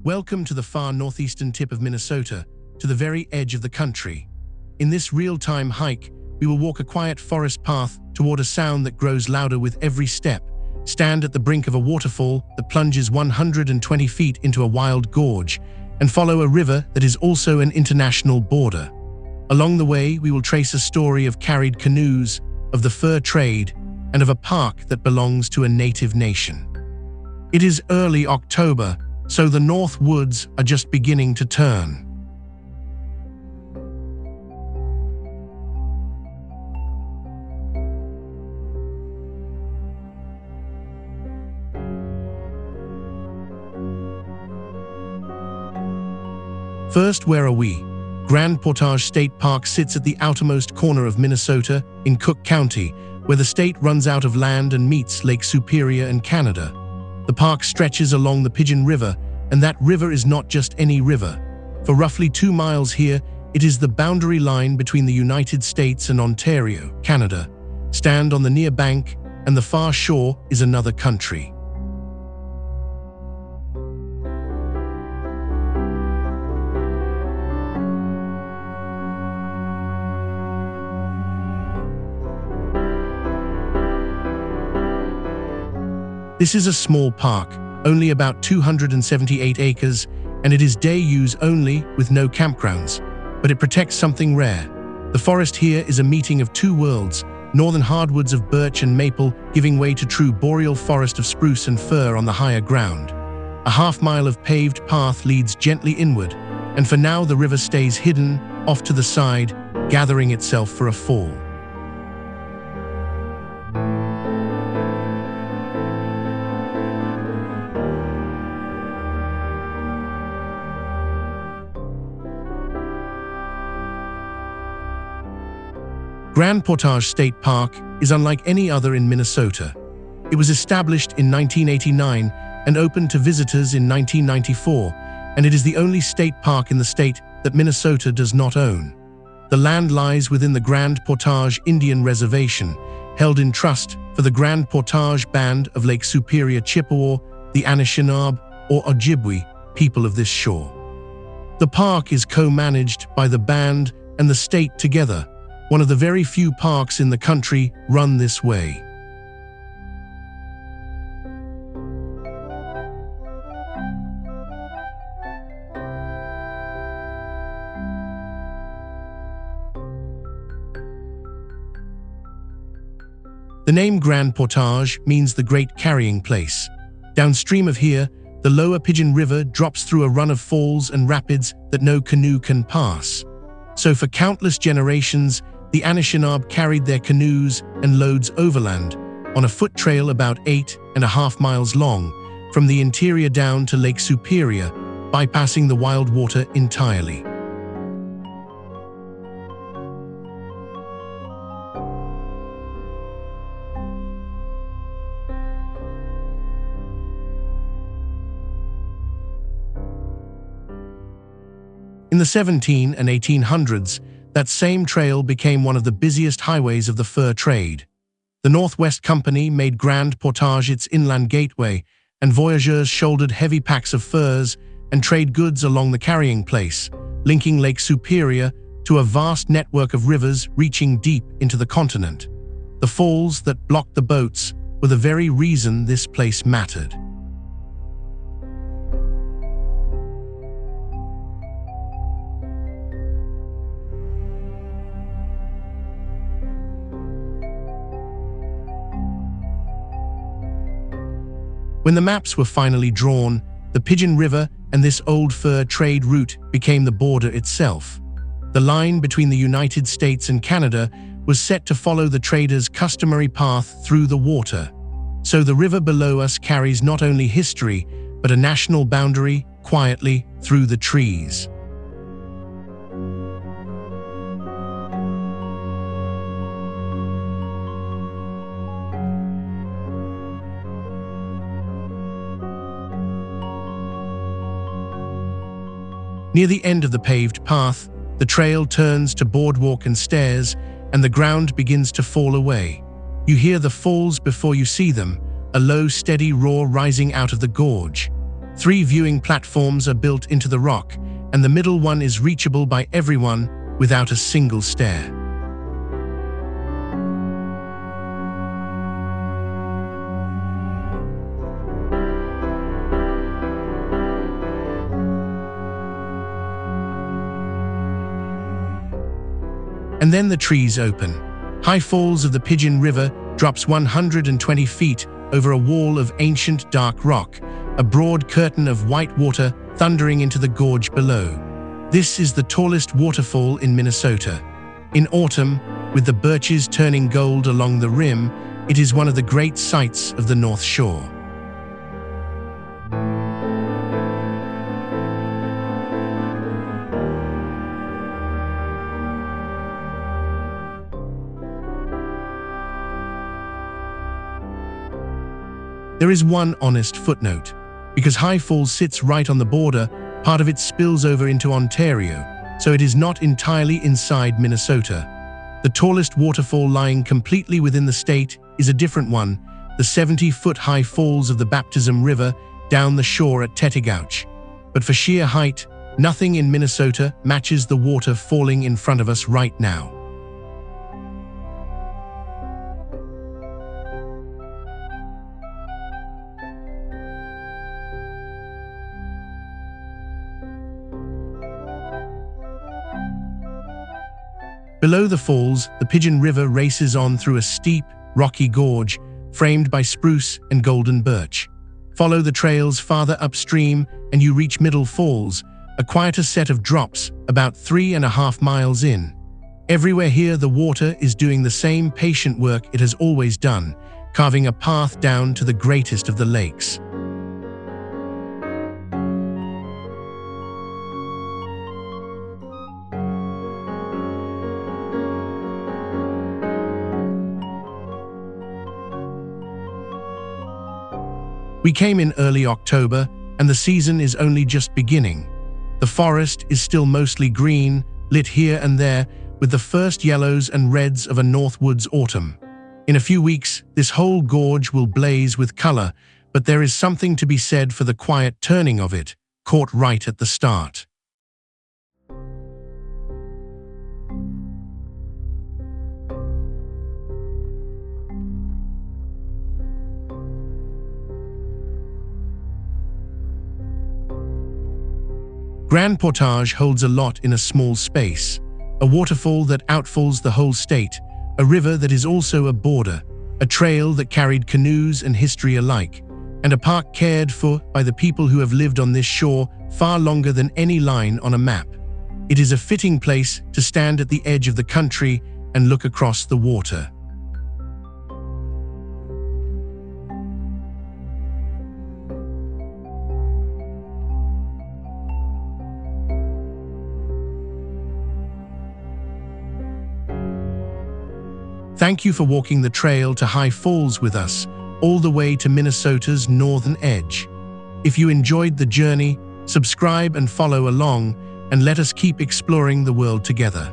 Welcome to the far northeastern tip of Minnesota, to the very edge of the country. In this real-time hike, we will walk a quiet forest path toward a sound that grows louder with every step, stand at the brink of a waterfall that plunges 120 feet into a wild gorge, and follow a river that is also an international border. Along the way, we will trace a story of carried canoes, of the fur trade, and of a park that belongs to a native nation. It is early October, so the North Woods are just beginning to turn. First, where are we? Grand Portage State Park sits at the outermost corner of Minnesota in Cook County, where the state runs out of land and meets Lake Superior and Canada. The park stretches along the Pigeon River, and that river is not just any river. For roughly 2 miles here, it is the boundary line between the United States and Ontario, Canada. Stand on the near bank, and the far shore is another country. This is a small park, only about 278 acres, and it is day use only with no campgrounds, but it protects something rare. The forest here is a meeting of two worlds, northern hardwoods of birch and maple giving way to true boreal forest of spruce and fir on the higher ground. A half-mile of paved path leads gently inward, and for now the river stays hidden, off to the side, gathering itself for a fall. Grand Portage State Park is unlike any other in Minnesota. It was established in 1989 and opened to visitors in 1994, and it is the only state park in the state that Minnesota does not own. The land lies within the Grand Portage Indian Reservation, held in trust for the Grand Portage Band of Lake Superior Chippewa, the Anishinaabe, or Ojibwe people of this shore. The park is co-managed by the band and the state together, one of the very few parks in the country run this way. The name Grand Portage means the great carrying place. Downstream of here, the lower Pigeon River drops through a run of falls and rapids that no canoe can pass. So for countless generations, the Anishinaabe carried their canoes and loads overland, on a foot trail about 8.5 miles long, from the interior down to Lake Superior, bypassing the wild water entirely. In the 1700s and 1800s, that same trail became one of the busiest highways of the fur trade. The Northwest Company made Grand Portage its inland gateway, and voyageurs shouldered heavy packs of furs and trade goods along the carrying place, linking Lake Superior to a vast network of rivers reaching deep into the continent. The falls that blocked the boats were the very reason this place mattered. When the maps were finally drawn, the Pigeon River and this old fur trade route became the border itself. The line between the United States and Canada was set to follow the traders' customary path through the water. So the river below us carries not only history, but a national boundary quietly through the trees. Near the end of the paved path, the trail turns to boardwalk and stairs, and the ground begins to fall away. You hear the falls before you see them, a low, steady roar rising out of the gorge. 3 viewing platforms are built into the rock, and the middle one is reachable by everyone without a single stair. And then the trees open. High Falls of the Pigeon River drops 120 feet over a wall of ancient dark rock, a broad curtain of white water thundering into the gorge below. This is the tallest waterfall in Minnesota. In autumn, with the birches turning gold along the rim, it is one of the great sights of the North Shore. There is one honest footnote. Because High Falls sits right on the border, part of it spills over into Ontario, so it is not entirely inside Minnesota. The tallest waterfall lying completely within the state is a different one, the 70-foot high falls of the Baptism River down the shore at Tettegouche. But for sheer height, nothing in Minnesota matches the water falling in front of us right now. Below the falls, the Pigeon River races on through a steep, rocky gorge framed by spruce and golden birch. Follow the trails farther upstream and you reach Middle Falls, a quieter set of drops about 3.5 miles in. Everywhere here the water is doing the same patient work it has always done, carving a path down to the greatest of the lakes. We came in early October, and the season is only just beginning. The forest is still mostly green, lit here and there with the first yellows and reds of a Northwoods autumn. In a few weeks, this whole gorge will blaze with color, but there is something to be said for the quiet turning of it, caught right at the start. Grand Portage holds a lot in a small space, a waterfall that outfalls the whole state, a river that is also a border, a trail that carried canoes and history alike, and a park cared for by the people who have lived on this shore far longer than any line on a map. It is a fitting place to stand at the edge of the country and look across the water. Thank you for walking the trail to High Falls with us, all the way to Minnesota's northern edge. If you enjoyed the journey, subscribe and follow along, and let us keep exploring the world together.